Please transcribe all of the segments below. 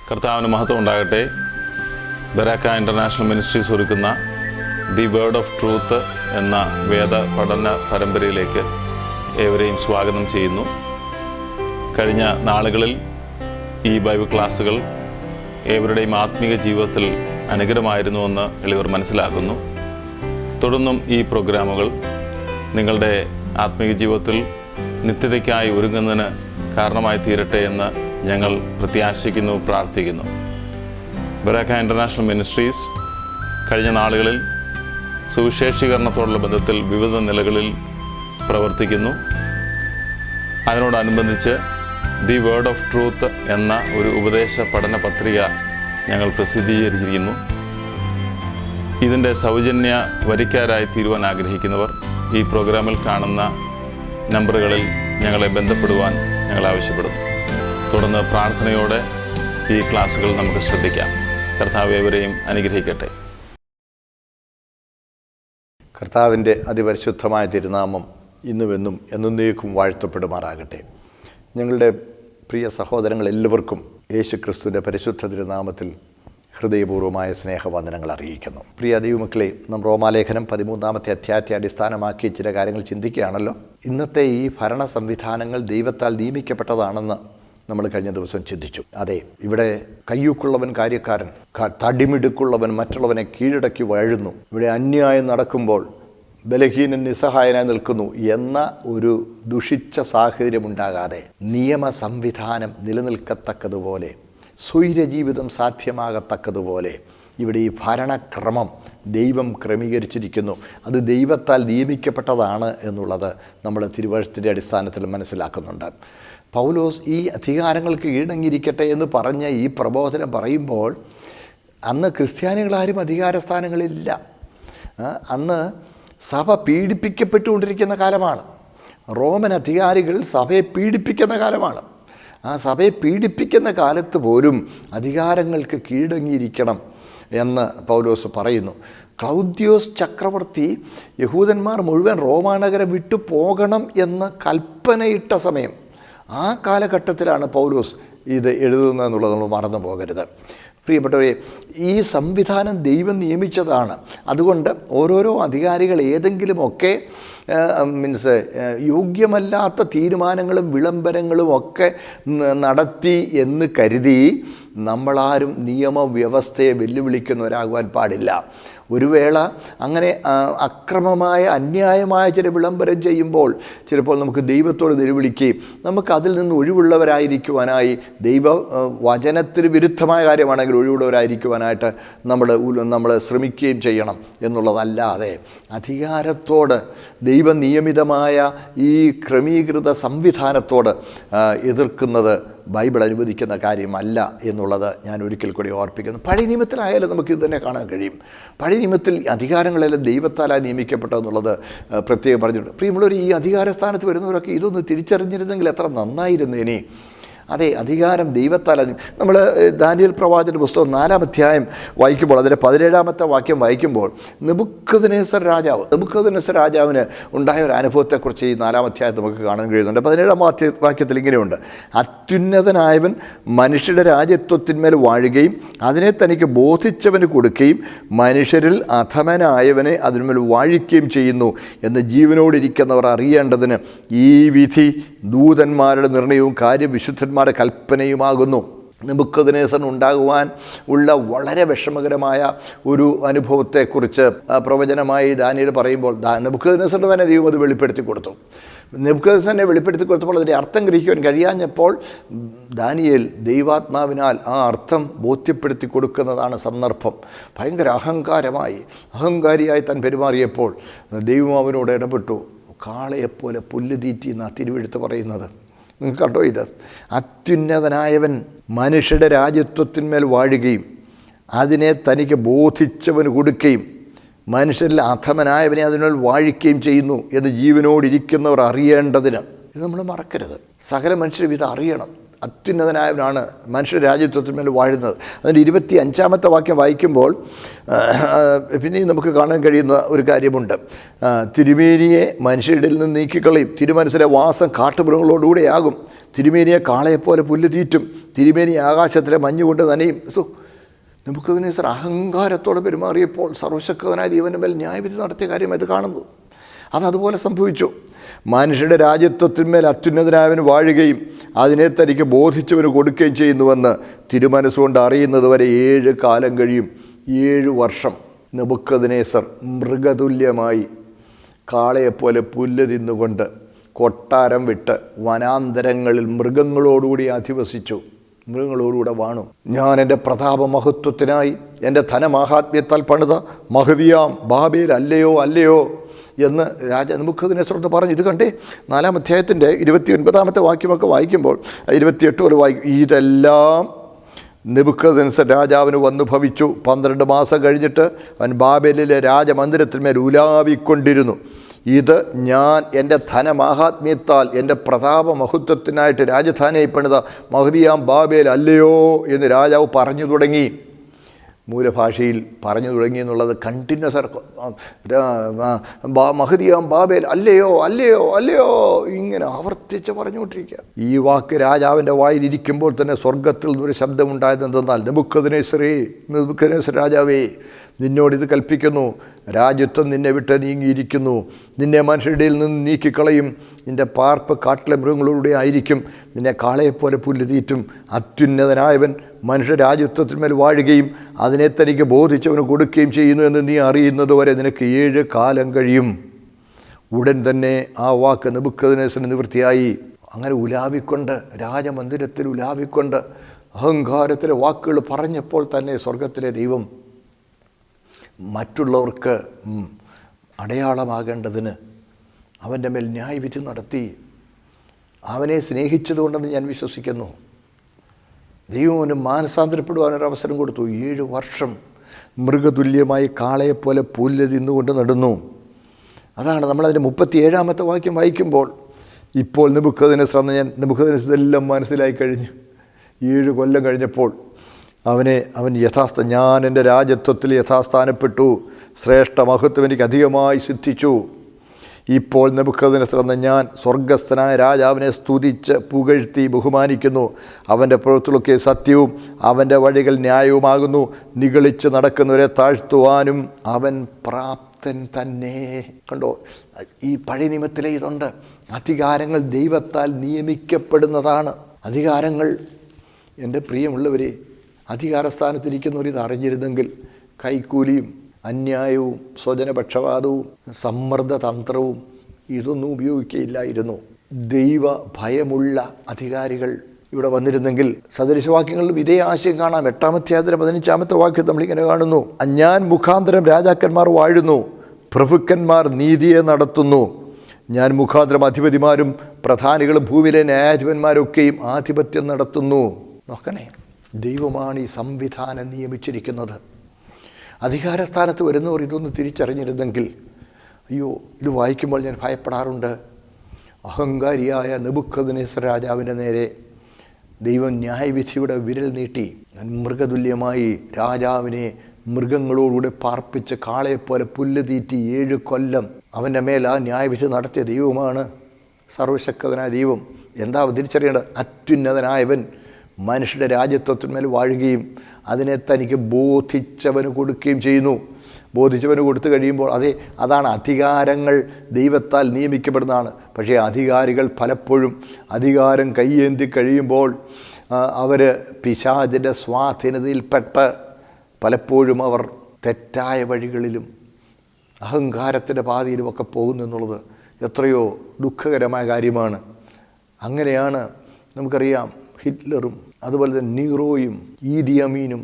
കർത്താവിന് മഹത്വം ഉണ്ടാകട്ടെ. ബരാക്ക ഇൻ്റർനാഷണൽ മിനിസ്ട്രീസ് ഒരുക്കുന്ന ദി വേർഡ് ഓഫ് ട്രൂത്ത് എന്ന വേദ പഠന പരമ്പരയിലേക്ക് ഏവരെയും സ്വാഗതം ചെയ്യുന്നു. കഴിഞ്ഞ നാളുകളിൽ ഈ ബൈബിൾ ക്ലാസ്സുകൾ ഏവരുടെയും ആത്മീക ജീവിതത്തിൽ അനുഗ്രഹമായിരുന്നുവെന്ന് എളിയവർ മനസ്സിലാക്കുന്നു. തുടർന്നും ഈ പ്രോഗ്രാമുകൾ നിങ്ങളുടെ ആത്മീക ജീവിതത്തിൽ നിത്യതയ്ക്കായി ഒരുങ്ങുന്നതിന് കാരണമായി തീരട്ടെ എന്ന് ഞങ്ങൾ പ്രത്യാശിക്കുന്നു, പ്രാർത്ഥിക്കുന്നു. ബരാക്ക ഇൻ്റർനാഷണൽ മിനിസ്ട്രീസ് കഴിഞ്ഞ നാളുകളിൽ സുവിശേഷീകരണത്തോടുള്ള ബന്ധത്തിൽ വിവിധ നിലകളിൽ പ്രവർത്തിക്കുന്നു. അതിനോടനുബന്ധിച്ച് ദി വേർഡ് ഓഫ് ട്രൂത്ത് എന്ന ഒരു ഉപദേശ പഠന പത്രിക ഞങ്ങൾ പ്രസിദ്ധീകരിച്ചിരിക്കുന്നു. ഇതിൻ്റെ സൗജന്യ വരിക്കാരായി തീരുവാൻ ആഗ്രഹിക്കുന്നവർ ഈ പ്രോഗ്രാമിൽ കാണുന്ന നമ്പറുകളിൽ ഞങ്ങളെ ബന്ധപ്പെടുവാൻ ഞങ്ങൾ ആവശ്യപ്പെടുന്നു. തുടർന്ന് പ്രാർത്ഥനയോടെ ഈ ക്ലാസ്സുകൾ നമുക്ക് ശ്രദ്ധിക്കാം. കർത്താവ് ഏവരെയും അനുഗ്രഹിക്കട്ടെ. കർത്താവിൻ്റെ അതിപരിശുദ്ധമായ തിരുനാമം ഇന്നുമെന്നും എന്നേക്കും വാഴ്ത്തപ്പെടുമാറാകട്ടെ. ഞങ്ങളുടെ പ്രിയ സഹോദരങ്ങൾ എല്ലാവർക്കും യേശു ക്രിസ്തുവിൻ്റെ പരിശുദ്ധ തിരുനാമത്തിൽ ഹൃദയപൂർവ്വമായ സ്നേഹവന്ദനങ്ങൾ അറിയിക്കുന്നു. പ്രിയ ദൈവമക്കളെ, നാം റോമാലേഖനം 13-ാമത്തെ അധ്യായത്തെ അടിസ്ഥാനമാക്കി ചില കാര്യങ്ങൾ ചിന്തിക്കുകയാണല്ലോ. ഇന്നത്തെ ഈ ഭരണ സംവിധാനങ്ങൾ ദൈവത്താൽ നിയമിക്കപ്പെട്ടതാണെന്ന് നമ്മൾ കഴിഞ്ഞ ദിവസം ചിന്തിച്ചു. അതെ, ഇവിടെ കയ്യൂക്കുള്ളവൻ കാര്യക്കാരൻ, തടിമിടുക്കുള്ളവൻ മറ്റുള്ളവനെ കീഴടക്കി വാഴുന്നു. ഇവിടെ അന്യായം നടക്കുമ്പോൾ ബലഹീനൻ നിസ്സഹായനായി നിൽക്കുന്നു എന്ന ഒരു ദുഷിച്ച സാഹചര്യമുണ്ടാകാതെ നിയമ സംവിധാനം നിലനിൽക്കത്തക്കതുപോലെ, സ്വൈരജീവിതം സാധ്യമാകത്തക്കതുപോലെ ഇവിടെ ഈ ഭരണക്രമം ദൈവം ക്രമീകരിച്ചിരിക്കുന്നു. അത് ദൈവത്താൽ നിയമിക്കപ്പെട്ടതാണ് എന്നുള്ളത് നമ്മൾ തിരുവചനത്തിൻ്റെ അടിസ്ഥാനത്തിൽ മനസ്സിലാക്കുന്നുണ്ട്. പൗലോസ് ഈ അധികാരങ്ങൾക്ക് കീഴടങ്ങിയിരിക്കട്ടെ എന്ന് പറഞ്ഞ ഈ പ്രബോധനം പറയുമ്പോൾ അന്ന് ക്രിസ്ത്യാനികളാരും അധികാരസ്ഥാനങ്ങളില്ല. അന്ന് സഭ പീഡിപ്പിക്കപ്പെട്ടുകൊണ്ടിരിക്കുന്ന കാലമാണ്. റോമൻ അധികാരികൾ സഭയെ പീഡിപ്പിക്കുന്ന കാലമാണ്. ആ സഭയെ പീഡിപ്പിക്കുന്ന കാലത്ത് പോലും അധികാരങ്ങൾക്ക് കീഴടങ്ങിയിരിക്കണം എന്ന് പൗലോസ് പറയുന്നു. ക്ലൗദ്യോസ് ചക്രവർത്തി യഹൂദന്മാർ മുഴുവൻ റോമാനഗരം വിട്ടു പോകണം എന്ന് കൽപ്പനയിട്ട സമയം, ആ കാലഘട്ടത്തിലാണ് പൗലോസ് ഇത് എഴുതുന്നതെന്നുള്ളത് നമ്മൾ മറന്നു പോകരുത്. പ്രിയപ്പെട്ടവരെ, ഈ സംവിധാനം ദൈവം നിയമിച്ചതാണ്. അതുകൊണ്ട് ഓരോരോ അധികാരികൾ ഏതെങ്കിലുമൊക്കെ യോഗ്യമല്ലാത്ത തീരുമാനങ്ങളും വിളംബരങ്ങളും ഒക്കെ നടത്തി എന്ന് കരുതി നമ്മളാരും നിയമവ്യവസ്ഥയെ വെല്ലുവിളിക്കുന്നവരാകുവാൻ പാടില്ല. ഒരു വേള അങ്ങനെ അക്രമമായ അന്യായമായ ചില വിളംബരം ചെയ്യുമ്പോൾ ചിലപ്പോൾ നമുക്ക് ദൈവത്തോട് നിലവിളിക്കുകയും നമുക്ക് അതിൽ നിന്ന് ഒഴിവുള്ളവരായിരിക്കുവാനായി വചനത്തിന് വിരുദ്ധമായ കാര്യമാണെങ്കിൽ ഒഴിവുള്ളവരായിരിക്കുവാനായിട്ട് നമ്മൾ ശ്രമിക്കുകയും ചെയ്യണം എന്നുള്ളതല്ലാതെ അധികാരത്തോട് ദൈവനിയമിതമായ ഈ ക്രമീകൃത സംവിധാനത്തോട് എതിർക്കുന്നത് ബൈബിൾ അനുവദിക്കുന്ന കാര്യമല്ല എന്നുള്ളത് ഞാൻ ഒരിക്കൽ കൂടി ഓർപ്പിക്കുന്നു. പഴയ നിയമത്തിലായാലും നമുക്ക് ഇത് തന്നെ കാണാൻ കഴിയും. പഴയ നിയമത്തിൽ അധികാരങ്ങളെല്ലാം ദൈവത്താലായി നിയമിക്കപ്പെട്ടതെന്നുള്ളത് പ്രത്യേകം പറഞ്ഞിട്ടുണ്ട്. പ്രിയമുള്ളവർ, ഈ അധികാരസ്ഥാനത്ത് വരുന്നവരൊക്കെ ഇതൊന്ന് തിരിച്ചറിഞ്ഞിരുന്നെങ്കിൽ എത്ര നന്നായിരുന്നേനെ. അതെ, അധികാരം ദൈവത്താൽ. നമ്മൾ ദാനിയേൽ പ്രവാചകന്റെ പുസ്തകം 4-ാം അധ്യായം വായിക്കുമ്പോൾ അതിൻ്റെ 17-ാമത്തെ വാക്യം വായിക്കുമ്പോൾ നെബൂഖദ്നേസർ രാജാവിന് ഉണ്ടായ ഒരു അനുഭവത്തെക്കുറിച്ച് ഈ 4-ാം അധ്യായത്തിൽ നമുക്ക് കാണാൻ കഴിയുന്നുണ്ട്. 17-ാം വാക്യത്തിൽ ഇങ്ങനെയുണ്ട്: അത്യുന്നതനായവൻ മനുഷ്യരുടെ രാജ്യത്വത്തിന്മേൽ വാഴുകയും അതിനെ തനിക്ക് ബോധിച്ചവന് കൊടുക്കുകയും മനുഷ്യരിൽ അധമനായവനെ അതിന്മേൽ വാഴിക്കുകയും ചെയ്യുന്നു എന്ന് ജീവനോടിരിക്കുന്നവർ അറിയേണ്ടതിന് ഈ വിധി ദൂതന്മാരുടെ നിർണയവും കാര്യവിശുദ്ധന്മാരുടെ കൽപ്പനയുമാകുന്നു. നെബൂഖദ്നേസറിന് ഉണ്ടാകുവാൻ ഉള്ള വളരെ വിഷമകരമായ ഒരു അനുഭവത്തെക്കുറിച്ച് പ്രവചനമായി ദാനിയേൽ പറയുമ്പോൾ നെബൂഖദ്നേസറിന് തന്നെ ദൈവം അത് വെളിപ്പെടുത്തി കൊടുത്തു. നെബൂഖദ്നേസറിനെ വെളിപ്പെടുത്തി കൊടുത്തപ്പോൾ അതിൻ്റെ അർത്ഥം ഗ്രഹിക്കുവാൻ കഴിയാഞ്ഞപ്പോൾ ദാനിയേൽ ദൈവാത്മാവിനാൽ ആ അർത്ഥം ബോധ്യപ്പെടുത്തി കൊടുക്കുന്നതാണ് സന്ദർഭം. ഭയങ്കര അഹങ്കാരിയായി താൻ പെരുമാറിയപ്പോൾ ദൈവം അവനോട് ഇടപെട്ടു. കാളയെപ്പോലെ പുല്ല് തീറ്റി എന്നാണ് തിരുവെഴുത്ത് പറയുന്നത്. നിങ്ങൾക്ക് കണ്ടോ ഇത്? അത്യുന്നതനായവൻ മനുഷ്യരുടെ രാജ്യത്വത്തിന്മേൽ വാഴുകയും അതിനെ തനിക്ക് ബോധിച്ചവന് കൊടുക്കുകയും മനുഷ്യരിൽ അധമനായവനെ അതിന്മേൽ വാഴിക്കുകയും ചെയ്യുന്നു എന്ന് ജീവനോടിരിക്കുന്നവർ അറിയേണ്ടതിന്. ഇത് നമ്മൾ മറക്കരുത്. സകല മനുഷ്യരും ഇത് അറിയണം. അത്യുന്നതനായവനാണ് മനുഷ്യ രാജ്യത്വത്തിന്മേൽ വാഴുന്നത്. അതിൻ്റെ 25-ാമത്തെ വാക്യം വായിക്കുമ്പോൾ പിന്നെയും നമുക്ക് കാണാൻ കഴിയുന്ന ഒരു കാര്യമുണ്ട്. തിരുമേനിയെ മനുഷ്യരുടെ നിന്ന് നീക്കിക്കളയും, തിരുമനസ്സിലെ വാസം കാട്ടുമൃഗങ്ങളോടുകൂടെയാകും, തിരുമേനിയെ കാളയെപ്പോലെ പുല്ല് തീറ്റും, തിരുമേനി ആകാശത്തിലെ മഞ്ഞുകൊണ്ട് നനയും. നമുക്കതിനേസർ അഹങ്കാരത്തോടെ പെരുമാറിയപ്പോൾ സർവശക്തനായ ദൈവൻ്റെ മേൽ ന്യായവിധി നടത്തിയ കാര്യമായത് കാണുന്നത്. അതതുപോലെ സംഭവിച്ചു. മനുഷ്യരുടെ രാജ്യത്വത്തിന്മേൽ അത്യുന്നതനായവൻ വാഴുകയും അതിനെ തനിക്ക് ബോധിച്ചവന് കൊടുക്കുകയും ചെയ്യുന്നുവെന്ന് തിരുമനസ്സുകൊണ്ട് അറിയുന്നത് വരെ 7 കാലം കഴിയും. 7 വർഷം നെബൂഖദ്നേസർ മൃഗതുല്യമായി കാളയെപ്പോലെ പുല്ല് തിന്നുകൊണ്ട് കൊട്ടാരം വിട്ട് വനാന്തരങ്ങളിൽ മൃഗങ്ങളോടുകൂടി അധിവസിച്ചു, മൃഗങ്ങളോടുകൂടെ വാണു. ഞാൻ എൻ്റെ പ്രതാപമഹത്വത്തിനായി എൻ്റെ ധനമാഹാത്മ്യത്താൽ പണിത മഹതിയാം ബാബേൽ അല്ലയോ അല്ലയോ എന്ന് നെബൂഖദ്നേസർ പറഞ്ഞു. ഇത് കണ്ടേ 4-ാം അധ്യായത്തിൻ്റെ 29-ാമത്തെ വാക്യമൊക്കെ വായിക്കുമ്പോൾ 28 പോലെ വായിക്കും. ഇതെല്ലാം നെബൂഖദ്നേസർ രാജാവിന് വന്നു ഭവിച്ചു. 12 മാസം കഴിഞ്ഞിട്ട് അവൻ ബാബേലിലെ രാജമന്ദിരത്തിന്മേൽ ഉലാവിക്കൊണ്ടിരുന്നു. ഇത് ഞാൻ എൻ്റെ ധനമാഹാത്മ്യത്താൽ എൻ്റെ പ്രതാപമഹത്വത്തിനായിട്ട് രാജധാനിയായി പണിത മഹതിയാം ബാബേൽ അല്ലയോ എന്ന് രാജാവ് പറഞ്ഞു തുടങ്ങി. മൂലഭാഷയിൽ പറഞ്ഞു തുടങ്ങി എന്നുള്ളത് കണ്ടിന്യൂസ് മഹതിയാം ബാബേൽ അല്ലയോ അല്ലയോ അല്ലയോ ഇങ്ങനെ ആവർത്തിച്ച് പറഞ്ഞുകൊണ്ടിരിക്കുക. ഈ വാക്ക് രാജാവിൻ്റെ വായിലിരിക്കുമ്പോൾ തന്നെ സ്വർഗത്തിൽ നിന്നൊരു ശബ്ദമുണ്ടായതെന്തെന്നാൽ, നെബൂഖദ്നേസർ രാജാവേ, നിന്നോടിത് കൽപ്പിക്കുന്നു, രാജ്യത്വം നിന്നെ വിട്ട് നീങ്ങിയിരിക്കുന്നു, നിന്നെ മനുഷ്യരുടെ നിന്ന് നീക്കിക്കളയും, നിൻ്റെ പാർപ്പ് കാട്ടിലെ മൃഗങ്ങളോടെ ആയിരിക്കും, നിന്നെ കാളയെപ്പോലെ പുല്ല് തീറ്റും, അത്യുന്നതനായവൻ മനുഷ്യ രാജ്യത്വത്തിന്മേൽ വാഴുകയും അതിനെ തനിക്ക് ബോധിച്ചവന് കൊടുക്കുകയും ചെയ്യുന്നു എന്ന് നീ അറിയുന്നത് വരെ നിനക്ക് 7 കാലം കഴിയും. ഉടൻ തന്നെ ആ വാക്ക് നെബൂഖദ്നേസറിന് നിവൃത്തിയായി. അങ്ങനെ ഉലാവിക്കൊണ്ട്, രാജമന്ദിരത്തിൽ ഉലാവിക്കൊണ്ട് അഹങ്കാരത്തിലെ വാക്കുകൾ പറഞ്ഞപ്പോൾ തന്നെ സ്വർഗത്തിലെ ദൈവം മറ്റുള്ളവർക്ക് അടയാളമാകേണ്ടതിന് അവൻ്റെ മേൽ ന്യായവിധി നടത്തി. അവനെ സ്നേഹിച്ചതുകൊണ്ടെന്ന് ഞാൻ വിശ്വസിക്കുന്നു. ദൈവം അവന് മാനസാന്തരപ്പെടുവാനൊരവസരം കൊടുത്തു. 7 വർഷം മൃഗതുല്യമായി കാളയെപ്പോലെ പുല്ല് തിന്നുകൊണ്ട് നടന്നു. അതാണ് നമ്മളതിൻ്റെ 37-ാമത്തെ വാക്യം വായിക്കുമ്പോൾ, ഇപ്പോൾ നെബൂഖദ്നേസർ എല്ലാം മനസ്സിലായി കഴിഞ്ഞു. 7 കൊല്ലം കഴിഞ്ഞപ്പോൾ അവൻ ഞാൻ എൻ്റെ രാജ്യത്വത്തിൽ യഥാസ്ഥാനപ്പെട്ടു, ശ്രേഷ്ഠ മഹത്വം എനിക്ക് അധികമായി സിദ്ധിച്ചു. ഇപ്പോൾ നെബൂഖദ്നേസർ എന്ന ഞാൻ സ്വർഗസ്ഥനായ രാജാവിനെ സ്തുതിച്ച് പുകഴ്ത്തി ബഹുമാനിക്കുന്നു. അവൻ്റെ പ്രവൃത്തികളൊക്കെ സത്യവും അവൻ്റെ വഴികൾ ന്യായവുമാകുന്നു. നിഗളിച്ച് നടക്കുന്നവരെ താഴ്ത്തുവാനും അവൻ പ്രാപ്തൻ തന്നെ. കണ്ടോ, ഈ പഴയ നിയമത്തിലെ ഇതുണ്ട്. അധികാരങ്ങൾ ദൈവത്താൽ നിയമിക്കപ്പെടുന്നതാണ്. അധികാരങ്ങൾ, എൻ്റെ പ്രിയമുള്ളവരെ, അധികാരസ്ഥാനത്തിരിക്കുന്നവർ ഇത് അറിഞ്ഞിരുന്നെങ്കിൽ കൈക്കൂലിയും അന്യായവും സ്വജനപക്ഷപാതവും സമ്മർദ്ദതന്ത്രവും ഇതൊന്നും ഉപയോഗിക്കുകയില്ലായിരുന്നു. ദൈവ ഭയമുള്ള അധികാരികൾ ഇവിടെ വന്നിരുന്നെങ്കിൽ, സദൃശവാക്യങ്ങളിലും ഇതേ ആശയം കാണാം. 8-ാം അധ്യായത്തിലെ 15-ാമത്തെ വാക്യം നമ്മളിങ്ങനെ കാണുന്നു. ഞാൻ മുഖാന്തരം രാജാക്കന്മാർ വാഴുന്നു, പ്രഭുക്കന്മാർ നീതിയെ നടത്തുന്നു. ഞാൻ മുഖാന്തരം അധിപതിമാരും പ്രധാനികളും ഭൂമിയിലെ ന്യായാധിപന്മാരൊക്കെയും ആധിപത്യം നടത്തുന്നു. നോക്കണേ, ദൈവമാണ് ഈ സംവിധാനം നിയമിച്ചിരിക്കുന്നത്. അധികാരസ്ഥാനത്ത് വരുന്നവർ ഇതൊന്ന് തിരിച്ചറിഞ്ഞിരുന്നെങ്കിൽ, അയ്യോ, ഇത് വായിക്കുമ്പോൾ ഞാൻ ഭയപ്പെടാറുണ്ട്. അഹങ്കാരിയായ നെബൂഖദ്നേസർ രാജാവിൻ്റെ നേരെ ദൈവം ന്യായവിധിയുടെ വിരൽ നീട്ടി മൃഗതുല്യമായി രാജാവിനെ മൃഗങ്ങളോടുകൂടെ പാർപ്പിച്ച് കാളയെപ്പോലെ പുല്ല് തീറ്റി 7 കൊല്ലം അവൻ്റെ മേൽ ആ ന്യായവിധി നടത്തിയ ദൈവമാണ് സർവശക്തനായ ദൈവം. എന്താ തിരിച്ചറിയേണ്ടത്? അത്യുന്നതനായവൻ മനുഷ്യരുടെ രാജ്യത്വത്തിന്മേൽ വാഴുകയും അതിനെ തനിക്ക് ബോധിച്ചവന് കൊടുക്കുകയും ചെയ്യുന്നു. ബോധിച്ചവന് കൊടുത്തു കഴിയുമ്പോൾ അതാണ് അധികാരങ്ങൾ ദൈവത്താൽ നിയമിക്കപ്പെടുന്നതാണ്. പക്ഷേ അധികാരികൾ പലപ്പോഴും അധികാരം കയ്യേന്തി കഴിയുമ്പോൾ അവർ പിശാചിൻ്റെ സ്വാധീനതയിൽപ്പെട്ട് പലപ്പോഴും അവർ തെറ്റായ വഴികളിലും അഹങ്കാരത്തിൻ്റെ പാതയിലുമൊക്കെ പോകുന്നു എന്നുള്ളത് എത്രയോ ദുഃഖകരമായ കാര്യമാണ്. അങ്ങനെയാണ് നമുക്കറിയാം ഹിറ്റ്ലറും അതുപോലെ തന്നെ നീറോയും ഈദി അമീനും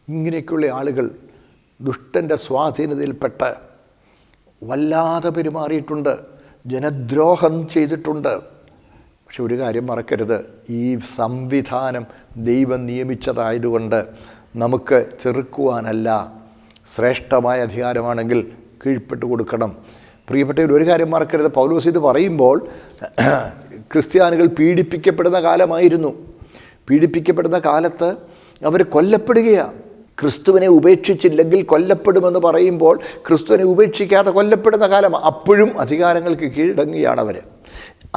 ഇങ്ങനെയൊക്കെയുള്ള ആളുകൾ ദുഷ്ടൻ്റെ സ്വാധീനതയിൽപ്പെട്ട് വല്ലാതെ പെരുമാറിയിട്ടുണ്ട്, ജനദ്രോഹം ചെയ്തിട്ടുണ്ട്. പക്ഷെ ഒരു കാര്യം മറക്കരുത്, ഈ സംവിധാനം ദൈവം നിയമിച്ചതായതുകൊണ്ട് നമുക്ക് ചെറുക്കുവാനല്ല. ശ്രേഷ്ഠമായ അധികാരമാണെങ്കിൽ കീഴ്പ്പെട്ട് കൊടുക്കണം. പ്രിയപ്പെട്ടവർ, ഒരു കാര്യം മറക്കരുത്, പൗലോസ് ഇത് പറയുമ്പോൾ ക്രിസ്ത്യാനികൾ പീഡിപ്പിക്കപ്പെടുന്ന കാലമായിരുന്നു. പീഡിപ്പിക്കപ്പെടുന്ന കാലത്ത് അവർ കൊല്ലപ്പെടുകയാണ്. ക്രിസ്തുവിനെ ഉപേക്ഷിച്ചില്ലെങ്കിൽ കൊല്ലപ്പെടുമെന്ന് പറയുമ്പോൾ ക്രിസ്തുവിനെ ഉപേക്ഷിക്കാതെ കൊല്ലപ്പെടുന്ന കാലം. അപ്പോഴും അധികാരങ്ങൾക്ക് കീഴടങ്ങുകയാണ് അവർ.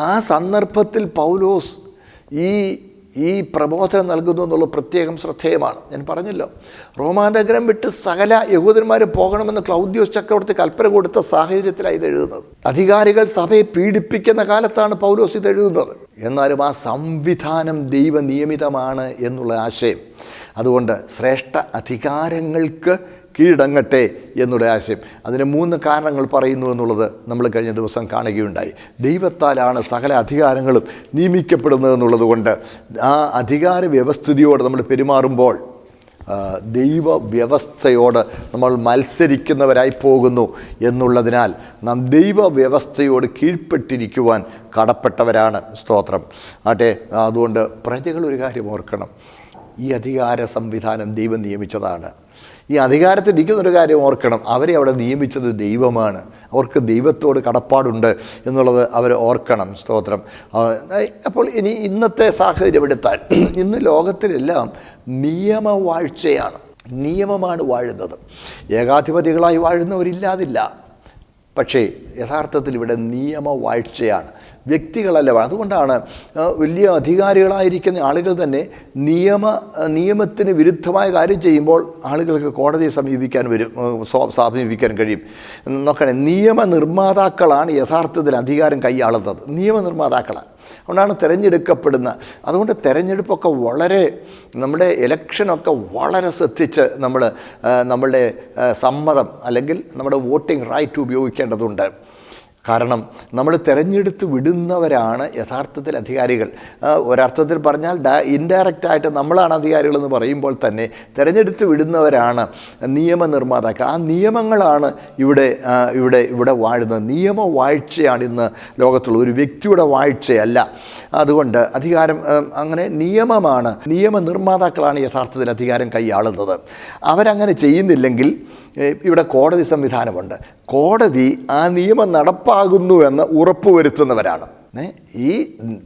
ആ സന്ദർഭത്തിൽ പൗലോസ് ഈ പ്രബോധനം നൽകുന്നു എന്നുള്ള പ്രത്യേകം ശ്രദ്ധേയമാണ്. ഞാൻ പറഞ്ഞല്ലോ, റോമാനഗരം വിട്ട് സകല യഹൂദന്മാരും പോകണമെന്ന് ക്ലൗദ്യോസ് ചക്രവർത്തി കൽപ്പന കൊടുത്ത സാഹചര്യത്തിലാണ് ഇത് എഴുതുന്നത്. അധികാരികൾ സഭയെ പീഡിപ്പിക്കുന്ന കാലത്താണ് പൗലോസ് ഇത് എഴുതുന്നത്. എന്നാലും ആ സംവിധാനം ദൈവനിയമിതമാണ് എന്നുള്ള ആശയം, അതുകൊണ്ട് ശ്രേഷ്ഠ അധികാരങ്ങൾക്ക് കീഴടങ്ങട്ടെ എന്നുള്ള ആശയം, അതിന് 3 കാരണങ്ങൾ പറയുന്നു എന്നുള്ളത് നമ്മൾ കഴിഞ്ഞ ദിവസം കാണുകയുണ്ടായി. ദൈവത്താലാണ് സകല അധികാരങ്ങളും നിയമിക്കപ്പെടുന്നത് എന്നുള്ളത് കൊണ്ട് ആ അധികാര വ്യവസ്ഥിതിയോട് നമ്മൾ പെരുമാറുമ്പോൾ ദൈവവ്യവസ്ഥയോട് നമ്മൾ മത്സരിക്കുന്നവരായി പോകുന്നു എന്നുള്ളതിനാൽ നാം ദൈവവ്യവസ്ഥയോട് കീഴ്പ്പെട്ടിരിക്കുവാൻ കടപ്പെട്ടവരാണ്. സ്തോത്രം. ആട്ടെ, അതുകൊണ്ട് പ്രജകൾ ഒരു കാര്യം ഓർക്കണം, ഈ അധികാര സംവിധാനം ദൈവം നിയമിച്ചതാണ്. ഈ അധികാരത്തിലിരിക്കുന്നൊരു കാര്യം ഓർക്കണം, അവരെ അവിടെ നിയമിച്ചത് ദൈവമാണ്. അവർക്ക് ദൈവത്തോട് കടപ്പാടുണ്ട് എന്നുള്ളത് അവർ ഓർക്കണം. സ്തോത്രം. അപ്പോൾ ഇന്നത്തെ സാഹചര്യം എടുത്താൽ ഇന്ന് ലോകത്തിലെല്ലാം നിയമവാഴ്ചയാണ്, നിയമമാണ് വാഴുന്നത്. ഏകാധിപതികളായി വാഴുന്നവരില്ലാതില്ല, പക്ഷേ യഥാർത്ഥത്തിൽ ഇവിടെ നിയമവാഴ്ചയാണ്, വ്യക്തികളല്ല. അതുകൊണ്ടാണ് വലിയ അധികാരികളായിരിക്കുന്ന ആളുകൾ തന്നെ നിയമത്തിന് വിരുദ്ധമായ കാര്യം ചെയ്യുമ്പോൾ ആളുകൾക്ക് കോടതിയെ സമീപിക്കാൻ കഴിയും. നോക്കണേ, നിയമനിർമ്മാതാക്കളാണ് യഥാർത്ഥത്തിൽ അധികാരം കൈയാളുന്നത്, നിയമനിർമ്മാതാക്കളാണ്. അതുകൊണ്ടാണ് തിരഞ്ഞെടുക്കപ്പെടുന്നത്. അതുകൊണ്ട് തിരഞ്ഞെടുപ്പൊക്കെ വളരെ, നമ്മുടെ ഇലക്ഷനൊക്കെ വളരെ ശ്രദ്ധിച്ച് നമ്മളുടെ സമ്മതം അല്ലെങ്കിൽ നമ്മുടെ വോട്ടിംഗ് റൈറ്റ് ഉപയോഗിക്കേണ്ടതുണ്ട്. കാരണം നമ്മൾ തിരഞ്ഞെടുത്ത് വിടുന്നവരാണ് യഥാർത്ഥത്തിൽ അധികാരികൾ. ഒരർത്ഥത്തിൽ പറഞ്ഞാൽ ഇൻഡയറക്റ്റായിട്ട് നമ്മളാണ് അധികാരികളെന്ന് പറയുമ്പോൾ തന്നെ തിരഞ്ഞെടുത്ത് വിടുന്നവരാണ് നിയമനിർമ്മാതാക്കൾ. ആ നിയമങ്ങളാണ് ഇവിടെ വാഴുന്നത്. നിയമവാഴ്ചയാണ് ഇന്ന് ലോകത്തുള്ള, ഒരു വ്യക്തിയുടെ വാഴ്ചയല്ല. അതുകൊണ്ട് അധികാരം അങ്ങനെ നിയമമാണ്, നിയമനിർമ്മാതാക്കളാണ് യഥാർത്ഥത്തിൽ അധികാരം കൈയാളുന്നത്. അവരങ്ങനെ ചെയ്യുന്നില്ലെങ്കിൽ ഇവിടെ കോടതി സംവിധാനമുണ്ട്. കോടതി ആ നിയമം നടപ്പാകുന്നുവെന്ന് ഉറപ്പുവരുത്തുന്നവരാണ്. ഈ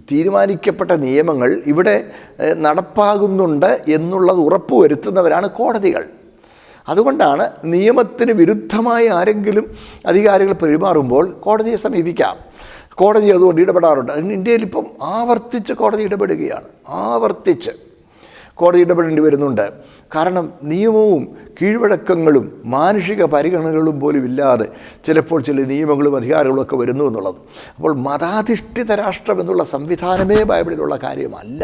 തീരുമാനിക്കപ്പെട്ട നിയമങ്ങൾ ഇവിടെ നടപ്പാകുന്നുണ്ട് എന്നുള്ളത് ഉറപ്പുവരുത്തുന്നവരാണ് കോടതികൾ. അതുകൊണ്ടാണ് നിയമത്തിന് വിരുദ്ധമായി ആരെങ്കിലും അധികാരികൾ പെരുമാറുമ്പോൾ കോടതിയെ സമീപിക്കാം. കോടതി അതുകൊണ്ട് ഇടപെടാറുണ്ട്. ഇന്ത്യയിൽ ഇപ്പം ആവർത്തിച്ച് കോടതി ഇടപെടുകയാണ്, ആവർത്തിച്ച് കോടതി ഇടപെടേണ്ടി വരുന്നുണ്ട്. കാരണം നിയമവും കീഴ്വഴക്കങ്ങളും മാനുഷിക പരിഗണനകളും പോലും ഇല്ലാതെ ചിലപ്പോൾ ചില നിയമങ്ങളും അധികാരങ്ങളും ഒക്കെ വരുന്നു എന്നുള്ളത്. അപ്പോൾ മതാധിഷ്ഠിത രാഷ്ട്രം എന്നുള്ള സംവിധാനമേ ബൈബിളിലുള്ള കാര്യമല്ല.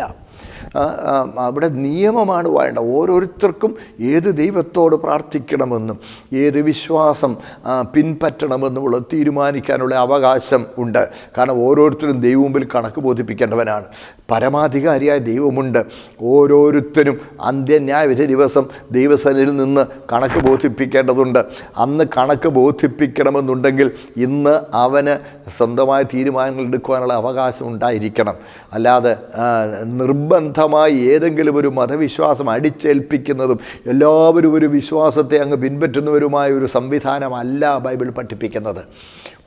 അവിടെ നിയമമാണ് വേണ്ടത്. ഓരോരുത്തർക്കും ഏത് ദൈവത്തോട് പ്രാർത്ഥിക്കണമെന്നും ഏത് വിശ്വാസം പിൻപറ്റണമെന്നുമുള്ള തീരുമാനിക്കാനുള്ള അവകാശം ഉണ്ട്. കാരണം ഓരോരുത്തരും ദൈവമുമ്പിൽ കണക്ക് ബോധിപ്പിക്കേണ്ടവനാണ്. പരമാധികാരിയായ ദൈവമുണ്ട്. ഓരോരുത്തരും അന്ത്യന്യായവിധി ദിവസം ദൈവസന്നിധിയിൽ നിന്ന് കണക്ക് ബോധിപ്പിക്കേണ്ടതുണ്ട്. അന്ന് കണക്ക് ബോധിപ്പിക്കണമെന്നുണ്ടെങ്കിൽ ഇന്ന് അവന് സ്വന്തമായ തീരുമാനങ്ങൾ എടുക്കുവാനുള്ള അവകാശം ഉണ്ടായിരിക്കണം. അല്ലാതെ നിർബന്ധമായി ഏതെങ്കിലും ഒരു മതവിശ്വാസം അടിച്ചേൽപ്പിക്കുന്നതും എല്ലാവരും ഒരു വിശ്വാസത്തെ അങ്ങ് പിൻപറ്റുന്നവരുമായ ഒരു സംവിധാനമല്ല ബൈബിൾ പഠിപ്പിക്കുന്നത്.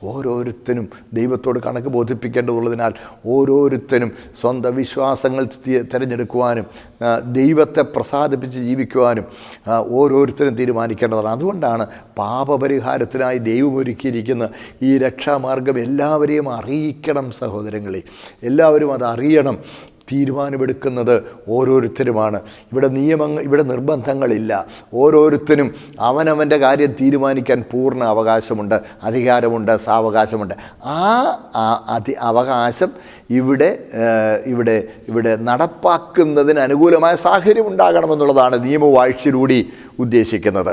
ഓരോരുത്തരും ദൈവത്തോട് കണക്ക് ബോധിപ്പിക്കേണ്ടതുള്ളതിനാൽ ഓരോരുത്തരും സ്വന്തം വിശ്വാസങ്ങൾ തിരഞ്ഞെടുക്കുവാനും ദൈവത്തെ പ്രസാദിപ്പിച്ച് ജീവിക്കുവാനും ഓരോരുത്തരും തീരുമാനിക്കേണ്ടതാണ്. അതുകൊണ്ടാണ് പാപപരിഹാരത്തിനായി ദൈവം ഒരുക്കിയിരിക്കുന്ന ഈ രക്ഷാമാർഗം എല്ലാവരെയും അറിയിക്കണം. സഹോദരങ്ങളെ, എല്ലാവരും അത് അറിയണം. തീരുമാനമെടുക്കുന്നത് ഓരോരുത്തരുമാണ്. ഇവിടെ നിർബന്ധങ്ങളില്ല. ഓരോരുത്തരും അവനവൻ്റെ കാര്യം തീരുമാനിക്കാൻ പൂർണ്ണ അവകാശമുണ്ട്, അധികാരമുണ്ട്, സാവകാശമുണ്ട്. ആ അവകാശം ഇവിടെ നടപ്പാക്കുന്നതിന് അനുകൂലമായ സാഹചര്യം ഉണ്ടാകണമെന്നുള്ളതാണ് നിയമവാഴ്ചയിലൂടെ ഉദ്ദേശിക്കുന്നത്.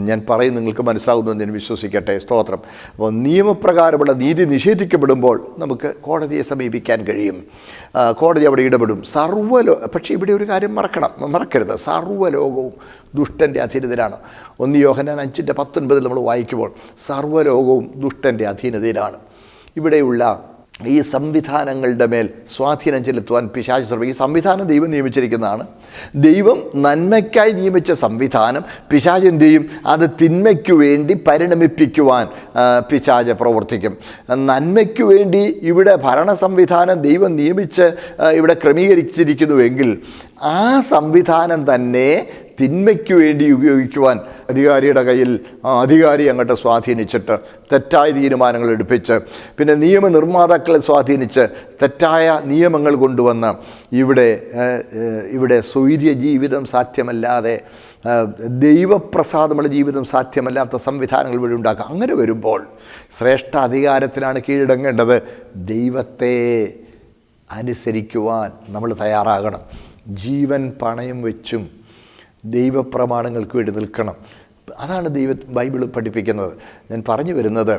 ഞാൻ പറയും, നിങ്ങൾക്ക് മനസ്സിലാകുമെന്ന് ഞാൻ വിശ്വസിക്കട്ടെ. സ്തോത്രം. അപ്പോൾ നിയമപ്രകാരമുള്ള നീതി നിഷേധിക്കപ്പെടുമ്പോൾ നമുക്ക് കോടതിയെ സമീപിക്കാൻ കഴിയും. കോടതി അവിടെ ഇടപെടും. പക്ഷേ ഇവിടെ ഒരു കാര്യം മറക്കരുത്, സർവ്വലോകവും ദുഷ്ടൻ്റെ അധീനതയിലാണ്. 1 യോഹന്നാൻ 5:19 നമ്മൾ വായിക്കുമ്പോൾ സർവ്വലോകവും ദുഷ്ടൻ്റെ അധീനതയിലാണ്. ഇവിടെയുള്ള ഈ സംവിധാനങ്ങളുടെ മേൽ സ്വാധീനം ചെലുത്തുവാൻ പിശാച് ശ്രമിക്കും. ഈ സംവിധാനം ദൈവം നിയമിച്ചിരിക്കുന്നതാണ്. ദൈവം നന്മയ്ക്കായി നിയമിച്ച സംവിധാനം പിശാച് എന്ത് ചെയ്യും? അത് തിന്മയ്ക്കു വേണ്ടി പരിണമിപ്പിക്കുവാൻ പിശാച് പ്രവർത്തിക്കും. നന്മയ്ക്കു വേണ്ടി ഇവിടെ ഭരണ സംവിധാനം ദൈവം നിയമിച്ച് ഇവിടെ ക്രമീകരിച്ചിരിക്കുന്നുവെങ്കിൽ ആ സംവിധാനം തന്നെ തിന്മയ്ക്ക് വേണ്ടി ഉപയോഗിക്കുവാൻ അധികാരിയുടെ കയ്യിൽ അധികാരി അങ്ങോട്ട് സ്വാധീനിച്ചിട്ട് തെറ്റായ തീരുമാനങ്ങൾ എടുപ്പിച്ച്, പിന്നെ നിയമനിർമ്മാതാക്കളെ സ്വാധീനിച്ച് തെറ്റായ നിയമങ്ങൾ കൊണ്ടുവന്ന് ഇവിടെ സ്വൈര്യ ജീവിതം സാധ്യമല്ലാതെ, ദൈവപ്രസാദമുള്ള ജീവിതം സാധ്യമല്ലാത്ത സംവിധാനങ്ങൾ വഴി ഉണ്ടാക്കുക. അങ്ങനെ വരുമ്പോൾ ശ്രേഷ്ഠ അധികാരത്തിനാണ് കീഴടങ്ങേണ്ടത്. ദൈവത്തെ അനുസരിക്കുവാൻ നമ്മൾ തയ്യാറാകണം. ജീവൻ പണയം വെച്ചും ദൈവപ്രമാണങ്ങൾക്ക് വേണ്ടി നിൽക്കണം. അതാണ് ബൈബിൾ പഠിപ്പിക്കുന്നത്. ഞാൻ പറഞ്ഞു വരുന്നത്,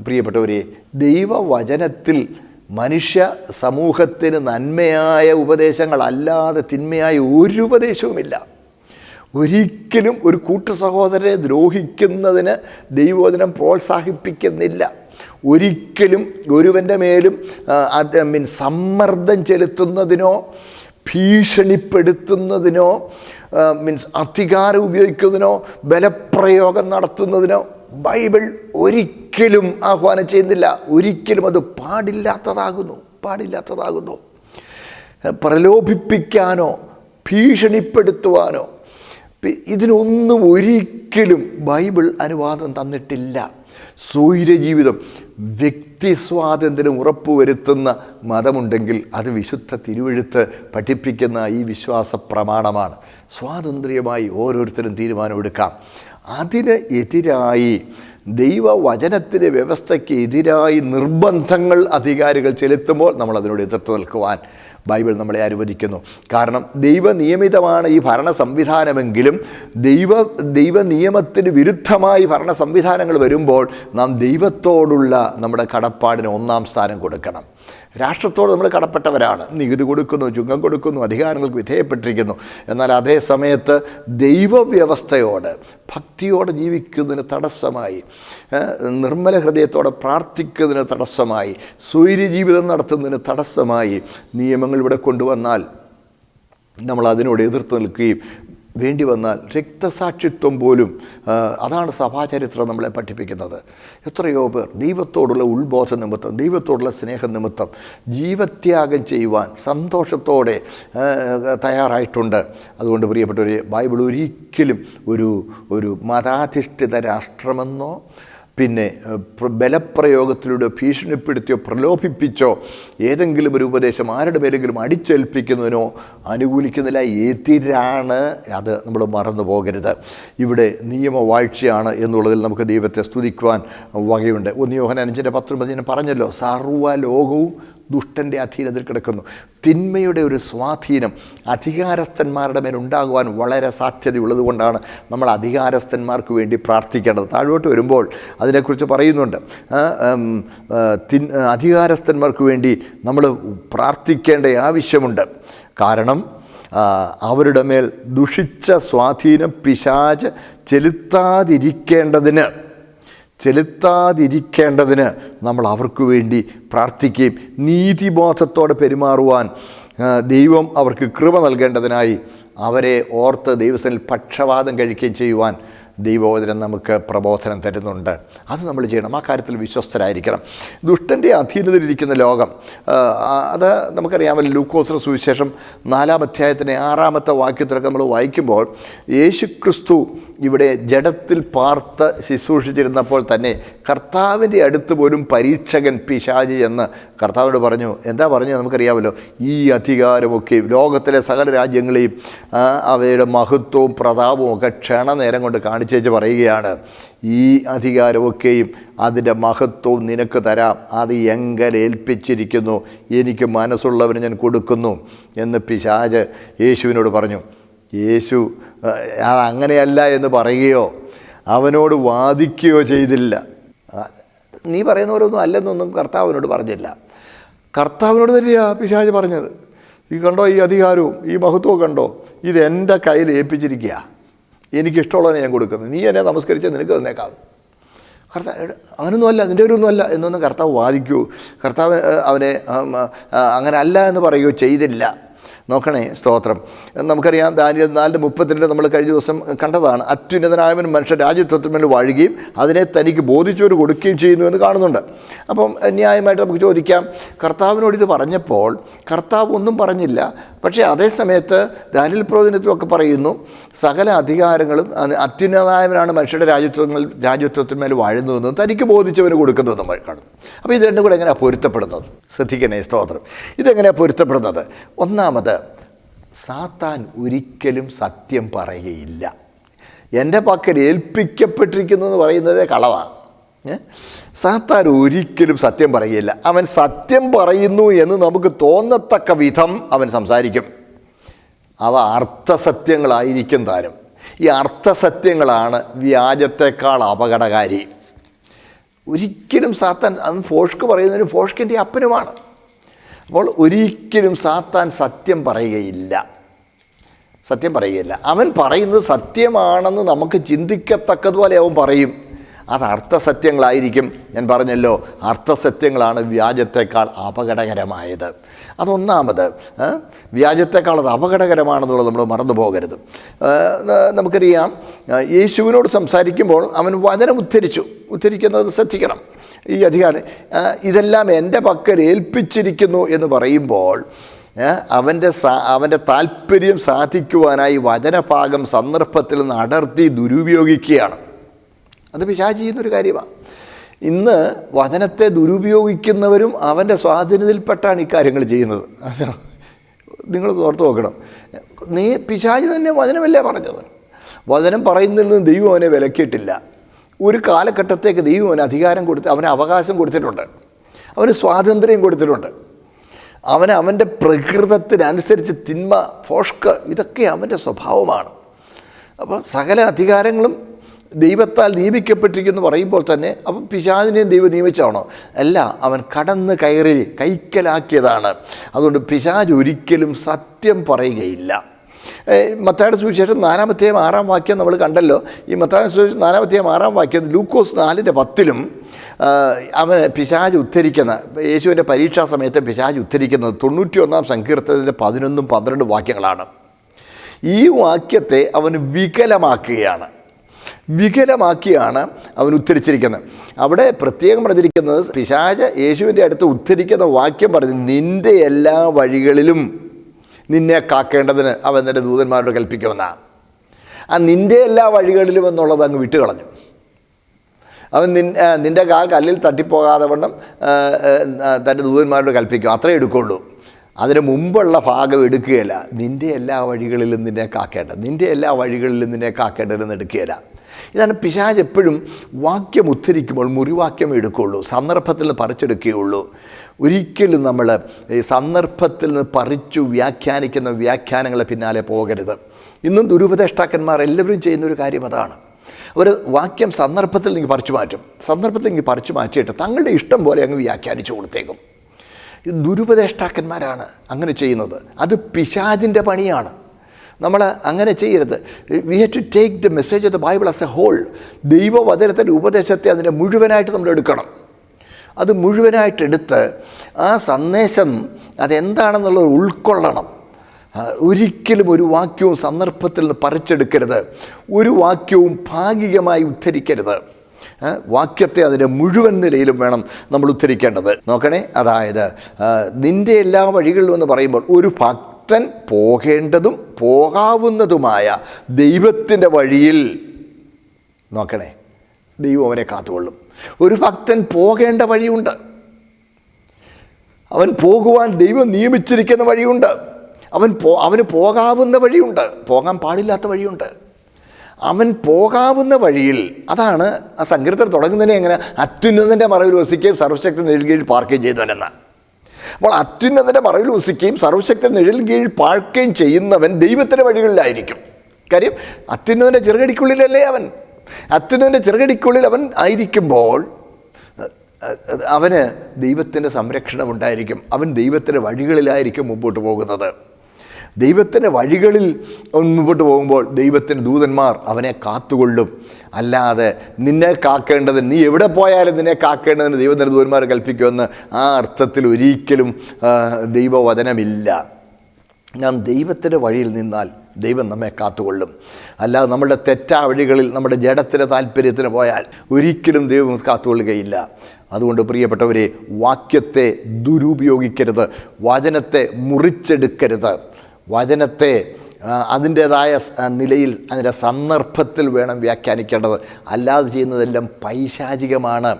പ്രിയപ്പെട്ടവരെ, ദൈവവചനത്തിൽ മനുഷ്യ സമൂഹത്തിന് നന്മയായ ഉപദേശങ്ങളല്ലാതെ തിന്മയായ ഒരു ഉപദേശവുമില്ല. ഒരിക്കലും ഒരു കൂട്ടു സഹോദരനെ ദ്രോഹിക്കുന്നതിന് ദൈവവചനം പ്രോത്സാഹിപ്പിക്കുന്നില്ല. ഒരിക്കലും ഒരുവൻ്റെ മേലും സമ്മർദ്ദം ചെലുത്തുന്നതിനോ ഭീഷണിപ്പെടുത്തുന്നതിനോ അധികാരം ഉപയോഗിക്കുന്നതിനോ ബലപ്രയോഗം നടത്തുന്നതിനോ ബൈബിൾ ഒരിക്കലും ആഹ്വാനം ചെയ്യുന്നില്ല. ഒരിക്കലും അത് പാടില്ലാത്തതാകുന്നു. പ്രലോഭിപ്പിക്കാനോ ഭീഷണിപ്പെടുത്തുവാനോ ഇതിനൊന്നും ഒരിക്കലും ബൈബിൾ അനുവാദം തന്നിട്ടില്ല. സ്വൈരജീവിതം, വ്യക്തി സ്വാതന്ത്ര്യം ഉറപ്പുവരുത്തുന്ന മതമുണ്ടെങ്കിൽ അത് വിശുദ്ധ തിരുവെഴുത്ത് പഠിപ്പിക്കുന്ന ഈ വിശ്വാസ പ്രമാണമാണ്. സ്വാതന്ത്ര്യമായി ഓരോരുത്തരും തീരുമാനമെടുക്കാം. അതിന് എതിരായി, ദൈവവചനത്തിൻ്റെ വ്യവസ്ഥയ്ക്ക് എതിരായി നിർബന്ധങ്ങൾ അധികാരികൾ ചെലുത്തുമ്പോൾ നമ്മൾ അതിനോട് എതിർത്ത് നിൽക്കുവാൻ ബൈബിൾ നമ്മളെ അനുവദിക്കുന്നു. കാരണം ദൈവനിയമിതമാണ് ഈ ഭരണ സംവിധാനമെങ്കിലും ദൈവ നിയമത്തിന് വിരുദ്ധമായി ഭരണ സംവിധാനങ്ങൾ വരുമ്പോൾ നാം ദൈവത്തോടുള്ള നമ്മുടെ കടപ്പാടിന് ഒന്നാം സ്ഥാനം കൊടുക്കണം. രാഷ്ട്രത്തോട് നമ്മൾ കടപ്പെട്ടവരാണ്. നികുതി കൊടുക്കുന്നു, ചുങ്കം കൊടുക്കുന്നു, അധികാരങ്ങൾക്ക് വിധേയപ്പെട്ടിരിക്കുന്നു. എന്നാൽ അതേ സമയത്ത് ദൈവവ്യവസ്ഥയോട് ഭക്തിയോടെ ജീവിക്കുന്നതിന് തടസ്സമായി, നിർമ്മല ഹൃദയത്തോടെ പ്രാർത്ഥിക്കുന്നതിന് തടസ്സമായി, സ്വൈര്യജീവിതം നടത്തുന്നതിന് തടസ്സമായി നിയമങ്ങൾ ഇവിടെ കൊണ്ടുവന്നാൽ നമ്മൾ അതിനോട് എതിർത്ത് നിൽക്കുകയും വേണ്ടി വന്നാൽ രക്തസാക്ഷിത്വം പോലും, അതാണ് സഭാചരിത്രം നമ്മളെ പഠിപ്പിക്കുന്നത്. എത്രയോ പേർ ദൈവത്തോടുള്ള ഉത്ബോധ നിമിത്തം, ദൈവത്തോടുള്ള സ്നേഹ നിമിത്തം ജീവത്യാഗം ചെയ്യുവാൻ സന്തോഷത്തോടെ തയ്യാറായിട്ടുണ്ട്. അതുകൊണ്ട് പ്രിയപ്പെട്ടവരെ, ബൈബിൾ ഒരിക്കലും ഒരു മതാധിഷ്ഠിത രാഷ്ട്രമെന്നോ പിന്നെ ബലപ്രയോഗത്തിലൂടെ ഭീഷണിപ്പെടുത്തിയോ പ്രലോഭിപ്പിച്ചോ ഏതെങ്കിലും ഒരു ഉപദേശം ആരുടെ പേരെങ്കിലും അടിച്ചേൽപ്പിക്കുന്നതിനോ അനുകൂലിക്കുന്നില്ല, എതിരാണ്. അത് നമ്മൾ മറന്നു പോകരുത്. ഇവിടെ നിയമവാഴ്ചയാണ് എന്നുള്ളതിൽ നമുക്ക് ദൈവത്തെ സ്തുതിക്കുവാൻ വകയുണ്ട്. 1 യോഹന്നാൻ 5:19 പറഞ്ഞല്ലോ, സർവ്വലോകവും ദുഷ്ടൻ്റെ അധീനത്തിൽ കിടക്കുന്നു. തിന്മയുടെ ഒരു സ്വാധീനം അധികാരസ്ഥന്മാരുടെ മേലുണ്ടാകുവാൻ വളരെ സാധ്യതയുള്ളത് കൊണ്ടാണ് നമ്മൾ അധികാരസ്ഥന്മാർക്ക് വേണ്ടി പ്രാർത്ഥിക്കേണ്ടത്. താഴോട്ട് വരുമ്പോൾ അതിനെക്കുറിച്ച് പറയുന്നുണ്ട്. അധികാരസ്ഥന്മാർക്ക് വേണ്ടി നമ്മൾ പ്രാർത്ഥിക്കേണ്ട ആവശ്യമുണ്ട്. കാരണം അവരുടെ മേൽ ദുഷിച്ച സ്വാധീനം പിശാച് ചെലുത്താതിരിക്കേണ്ടതിന് നമ്മൾ അവർക്ക് വേണ്ടി പ്രാർത്ഥിക്കുകയും നീതിബോധത്തോടെ പെരുമാറുവാൻ ദൈവം അവർക്ക് കൃപ നൽകേണ്ടതിനായി അവരെ ഓർത്ത് ദൈവസനിൽ പക്ഷപാതം കഴിക്കുകയും ചെയ്യുവാൻ ദൈവവചനം നമുക്ക് പ്രബോധനം തരുന്നുണ്ട്. അത് നമ്മൾ ചെയ്യണം. ആ കാര്യത്തിൽ വിശ്വസ്തരായിരിക്കണം. ദുഷ്ടൻ്റെ അധീനതയിലിരിക്കുന്ന ലോകം, അത് നമുക്കറിയാമല്ലോ. ലൂക്കോസിന്റെ സുവിശേഷം 4-ാം അധ്യായത്തിൻ്റെ 6-ാമത്തെ വാക്യത്തിലൊക്കെ നമ്മൾ വായിക്കുമ്പോൾ യേശുക്രിസ്തു ഇവിടെ ജഡത്തിൽ പാർത്ത് ശുശ്രൂഷിച്ചിരുന്നപ്പോൾ തന്നെ കർത്താവിൻ്റെ അടുത്ത് പോലും പരീക്ഷകൻ പിശാചി എന്ന് കർത്താവിനോട് പറഞ്ഞു. എന്താ പറഞ്ഞു നമുക്കറിയാമല്ലോ. ഈ അധികാരമൊക്കെ ലോകത്തിലെ സകല രാജ്യങ്ങളെയും അവയുടെ മഹത്വവും പ്രതാപവും ഒക്കെ ക്ഷണനേരം കൊണ്ട് കാണിച്ചേച്ച് പറയുകയാണ്, ഈ അധികാരമൊക്കെയും അതിൻ്റെ മഹത്വവും നിനക്ക് തരാം, അത് എങ്കലേൽപ്പിച്ചിരിക്കുന്നു, എനിക്ക് മനസ്സുള്ളവന് ഞാൻ കൊടുക്കുന്നു എന്ന് പിശാച് യേശുവിനോട് പറഞ്ഞു. യേശു അതങ്ങനെയല്ല എന്ന് പറയുകയോ അവനോട് വാദിക്കുകയോ ചെയ്തില്ല. നീ പറയുന്നവരൊന്നും അല്ലെന്നൊന്നും കർത്താവിനോട് പറഞ്ഞില്ല. കർത്താവിനോട് തന്നെയാണ് പിശാച് പറഞ്ഞത്. ഈ കണ്ടോ, ഈ അധികാരവും ഈ മഹത്വവും കണ്ടോ, ഇത് എൻ്റെ കയ്യിൽ ഏൽപ്പിച്ചിരിക്കുക, എനിക്കിഷ്ടമുള്ളതിനെ ഞാൻ കൊടുക്കുന്നത്, നീ എന്നെ നമസ്കരിച്ച് നിനക്ക് തന്നേക്കാം. കർത്താവ് അങ്ങനൊന്നുമല്ല, അതിൻ്റെ ഒരൊന്നുമല്ല എന്നൊന്നും കർത്താവ് വാദിക്കൂ, കർത്താവ് അവനെ അങ്ങനെ അല്ല എന്ന് പറയുകയോ ചെയ്തില്ല. നോക്കണേ, സ്തോത്രം. നമുക്കറിയാം ദാനിയേൽ 4:32 നമ്മൾ കഴിഞ്ഞ ദിവസം കണ്ടതാണ്. അത്യുന്നതനായവൻ മനുഷ്യ രാജ്യത്വത്തിന്മേൽ വാഴുകയും അതിനെ തനിക്ക് ബോധിച്ചവർ കൊടുക്കുകയും ചെയ്യുന്നു എന്ന് കാണുന്നുണ്ട്. അപ്പം ന്യായമായിട്ട് നമുക്ക് ചോദിക്കാം, കർത്താവിനോട് ഇത് പറഞ്ഞപ്പോൾ കർത്താവ് ഒന്നും പറഞ്ഞില്ല. പക്ഷേ അതേ സമയത്ത് ദാനിയേൽ പ്രവചനത്തിലൊക്കെ പറയുന്നു സകല അധികാരങ്ങളും അത്യുന്നതനായവനാണ് മനുഷ്യരുടെ രാജ്യത്വത്തിന്മേൽ വാഴുന്നതെന്നും തനിക്ക് ബോധിച്ചവന് കൊടുക്കുന്നതെന്നും നമ്മൾ കാണുന്നു. അപ്പോൾ ഇത് രണ്ടും കൂടെ എങ്ങനെയാണ് പൊരുത്തപ്പെടുന്നത്? ശ്രദ്ധിക്കണേ, സ്തോത്രം. ഇതെങ്ങനെയാണ് പൊരുത്തപ്പെടുന്നത്? ഒന്നാമത്, സാത്താൻ ഒരിക്കലും സത്യം പറയുകയില്ല. എൻ്റെ പക്കൽ ഏൽപ്പിക്കപ്പെട്ടിരിക്കുന്നു എന്ന് പറയുന്നത് കളവാണ്. സാത്താൻ ഒരിക്കലും സത്യം പറയുകയില്ല. അവൻ സത്യം പറയുന്നു എന്ന് നമുക്ക് തോന്നത്തക്ക വിധം അവൻ സംസാരിക്കും. അവ അർത്ഥസത്യങ്ങളായിരിക്കും താനും. ഈ അർത്ഥസത്യങ്ങളാണ് വ്യാജത്തെക്കാൾ അപകടകാരി. ഒരിക്കലും സാത്താൻ, അവൻ ഫോഷ്ക്ക് പറയുന്നതിന് ഫോഷ്കിൻ്റെ അപ്പനുമാണ്. അപ്പോൾ ഒരിക്കലും സാത്താൻ സത്യം പറയുകയില്ല. അവൻ പറയുന്നത് സത്യമാണെന്ന് നമുക്ക് ചിന്തിക്കത്തക്കതുപോലെ അവൻ പറയും. അത് അർത്ഥസത്യങ്ങളായിരിക്കും. ഞാൻ പറഞ്ഞല്ലോ, അർത്ഥസത്യങ്ങളാണ് വ്യാജത്തെക്കാൾ അപകടകരമായത്. അതൊന്നാമത്, വ്യാജത്തെക്കാൾ അത് അപകടകരമാണെന്നുള്ളത് നമ്മൾ മറന്നു പോകരുത്. നമുക്കറിയാം, യേശുവിനോട് സംസാരിക്കുമ്പോൾ അവൻ വചനം ഉദ്ധരിക്കുന്നത് ശ്രദ്ധിക്കണം. ഈ അധികാരം ഇതെല്ലാം എൻ്റെ പക്കൽ ഏൽപ്പിച്ചിരിക്കുന്നു എന്ന് പറയുമ്പോൾ അവൻ്റെ താല്പര്യം സാധിക്കുവാനായി വചനഭാഗം സന്ദർഭത്തിൽ നിന്ന് അടർത്തി ദുരുപയോഗിക്കുകയാണ്. അത് പിശാച് ചെയ്യുന്നൊരു കാര്യമാണ്. ഇന്ന് വചനത്തെ ദുരുപയോഗിക്കുന്നവരും അവൻ്റെ സ്വാധീനത്തിൽപ്പെട്ടാണ് ഇക്കാര്യങ്ങൾ ചെയ്യുന്നത്. നിങ്ങൾ ഓർത്ത് നോക്കണം. പിശാച് തന്നെ വചനമല്ലേ പറഞ്ഞത്. വചനം പറയുന്നതിൽ നിന്ന് ദൈവം അവനെ വിലക്കിയിട്ടില്ല. ഒരു കാലഘട്ടത്തേക്ക് ദൈവം അവന് അധികാരം കൊടുത്ത്, അവന് അവകാശം കൊടുത്തിട്ടുണ്ട്, അവന് സ്വാതന്ത്ര്യം കൊടുത്തിട്ടുണ്ട്. അവൻ്റെ പ്രകൃതത്തിനനുസരിച്ച് തിന്മ, ഫോഷ്ക്ക്, ഇതൊക്കെ അവൻ്റെ സ്വഭാവമാണ്. അപ്പം സകല അധികാരങ്ങളും ദൈവത്താൽ നിയമിക്കപ്പെട്ടിരിക്കുന്നു പറയുമ്പോൾ തന്നെ അപ്പം പിശാചിനെയും ദൈവം നിയമിച്ചാണോ? അല്ല, അവൻ കടന്ന് കയറി കൈക്കലാക്കിയതാണ്. അതുകൊണ്ട് പിശാച് ഒരിക്കലും സത്യം പറയുകയില്ല. മത്തായിയുടെ സുവിശേഷം 4:6 നമ്മൾ കണ്ടല്ലോ. ഈ മത്തായിയുടെ സുവിശേഷം 4:6 ലൂക്കോസ് 4:10 അവൻ പിശാച് ഉദ്ധരിക്കുന്ന, യേശുവിൻ്റെ പരീക്ഷാ സമയത്ത് പിശാച് ഉദ്ധരിക്കുന്നത് 91 സങ്കീർത്തനത്തിൻ്റെ 11-12 വാക്യങ്ങളാണ്. ഈ വാക്യത്തെ അവൻ വികലമാക്കിയാണ് അവൻ ഉദ്ധരിച്ചിരിക്കുന്നത്. അവിടെ പ്രത്യേകം പറഞ്ഞിരിക്കുന്നത്, പിശാച് യേശുവിൻ്റെ അടുത്ത് ഉദ്ധരിക്കുന്ന വാക്യം പറഞ്ഞു, നിൻ്റെ എല്ലാ വഴികളിലും നിന്നെ കാക്കേണ്ടതിന് അവൻ നിൻ്റെ ദൂതന്മാരോട് കൽപ്പിക്കുമെന്നാണ്. ആ നിൻ്റെ എല്ലാ വഴികളിലും എന്നുള്ളത് അങ്ങ് വിട്ടുകളഞ്ഞു. അവൻ നിൻ്റെ കാൽ കല്ലിൽ തട്ടിപ്പോകാതെ വണ്ണം തൻ്റെ ദൂതന്മാരോട് കൽപ്പിക്കും, അത്രേ എടുക്കുള്ളൂ. അതിന് മുമ്പുള്ള ഭാഗം എടുക്കുകയില്ല. നിൻ്റെ എല്ലാ വഴികളിലും നിന്നെ കാക്കേണ്ടതെന്ന് എടുക്കുകയില്ല. ഇതാണ് പിശാച് എപ്പോഴും വാക്യം ഉദ്ധരിക്കുമ്പോൾ മുറിവാക്യം എടുക്കുകയുള്ളൂ, സന്ദർഭത്തിൽ നിന്ന് പറിച്ചെടുക്കുകയുള്ളൂ. ഒരിക്കലും നമ്മൾ ഈ സന്ദർഭത്തിൽ നിന്ന് പറിച്ചു വ്യാഖ്യാനിക്കുന്ന വ്യാഖ്യാനങ്ങളെ പിന്നാലെ പോകരുത്. ഇന്നും ദുരുപദേഷ്ടാക്കന്മാർ എല്ലാവരും ചെയ്യുന്നൊരു കാര്യം അതാണ്. അവർ വാക്യം സന്ദർഭത്തിൽ നിന്ന് പറിച്ചു മാറ്റിയിട്ട് തങ്ങളുടെ ഇഷ്ടം പോലെ അങ്ങ് വ്യാഖ്യാനിച്ചു കൊടുത്തേക്കും. ദുരുപദേഷ്ടാക്കന്മാരാണ് അങ്ങനെ ചെയ്യുന്നത്. അത് പിശാചിൻ്റെ പണിയാണ്. നമ്മൾ അങ്ങനെ ചെയ്യരുത്. We have to take the message of the Bible as a whole. ദൈവവചനത്തിൻ്റെ ഉപദേശത്തെ അതിനെ മുഴുവനായിട്ട് നമ്മൾ എടുക്കണം. അത് മുഴുവനായിട്ടെടുത്ത് ആ സന്ദേശം അതെന്താണെന്നുള്ളത് ഉൾക്കൊള്ളണം. ഒരിക്കലും ഒരു വാക്യവും സന്ദർഭത്തിൽ നിന്ന് പറിച്ചെടുക്കരുത്. ഒരു വാക്യവും ഭാഗികമായി ഉദ്ധരിക്കരുത്. വാക്യത്തെ അതിൻ്റെ മുഴുവൻ നിലയിലും വേണം നമ്മൾ ഉദ്ധരിക്കേണ്ടത്. നോക്കണേ, അതായത് നിൻ്റെ എല്ലാ വഴികളിലും എന്ന് പറയുമ്പോൾ ഒരു ഭക്തൻ പോകേണ്ടതും പോകാവുന്നതുമായ ദൈവത്തിൻ്റെ വഴിയിൽ നോക്കണേ, ദൈവം അവനെ കാത്തുകൊള്ളും. ഒരു ഭക്തൻ പോകേണ്ട വഴിയുണ്ട്. അവൻ പോകുവാൻ ദൈവം നിയമിച്ചിരിക്കുന്ന വഴിയുണ്ട്. അവന് പോകാവുന്ന വഴിയുണ്ട്, പോകാൻ പാടില്ലാത്ത വഴിയുണ്ട്. അവൻ പോകാവുന്ന വഴിയിൽ, അതാണ് ആ സങ്കീർത്തനം തുടങ്ങുന്നതിനെ എങ്ങനെ, അത്യുന്നതൻ്റെ മറവിൽ വസിക്കുകയും സർവശക്തി നിഴൽ കീഴിൽ പാർക്കുകയും ചെയ്തവനെന്ന്. അപ്പോൾ അത്യുന്നതൻ്റെ മറവിൽ വസിക്കുകയും സർവശക്തി നിഴൽ കീഴിൽ പാർക്കുകയും ചെയ്യുന്നവൻ ദൈവത്തിൻ്റെ വഴികളിലായിരിക്കും. കാര്യം അത്യുന്നതൻ്റെ ചെറുകടിക്കുള്ളിലല്ലേ അവൻ. അത്യുന്നതൻ്റെ ചെറുകടിക്കുള്ളിൽ അവൻ ആയിരിക്കുമ്പോൾ അവന് ദൈവത്തിൻ്റെ സംരക്ഷണം ഉണ്ടായിരിക്കും. അവൻ ദൈവത്തിൻ്റെ വഴികളിലായിരിക്കും മുമ്പോട്ട് പോകുന്നത്. ദൈവത്തിൻ്റെ വഴികളിൽ മുമ്പോട്ട് പോകുമ്പോൾ ദൈവത്തിൻ്റെ ദൂതന്മാർ അവനെ കാത്തുകൊള്ളും. അല്ലാതെ നിന്നെ കാക്കേണ്ടതിന്, നീ എവിടെ പോയാലും നിന്നെ കാക്കേണ്ടതിന് ദൈവത്തിൻ്റെ ദൂതന്മാർ കൽപ്പിക്കുമെന്ന് ആ അർത്ഥത്തിൽ ഒരിക്കലും ദൈവവചനമില്ല. നാം ദൈവത്തിൻ്റെ വഴിയിൽ നിന്നാൽ ദൈവം നമ്മെ കാത്തുകൊള്ളും. അല്ലാതെ നമ്മുടെ തെറ്റാ വഴികളിൽ നമ്മുടെ ജഡത്തിൻ്റെ താല്പര്യത്തിന് പോയാൽ ഒരിക്കലും ദൈവം കാത്തുകൊള്ളുകയില്ല. അതുകൊണ്ട് പ്രിയപ്പെട്ടവരെ, വാക്യത്തെ ദുരുപയോഗിക്കരുത്, വചനത്തെ മുറിച്ചെടുക്കരുത്. വചനത്തെ അതിൻ്റേതായ നിലയിൽ, അതിൻ്റെ സന്ദർഭത്തിൽ വേണം വ്യാഖ്യാനിക്കേണ്ടത്. അല്ലാതെ ചെയ്യുന്നതെല്ലാം പൈശാചികമാണ്.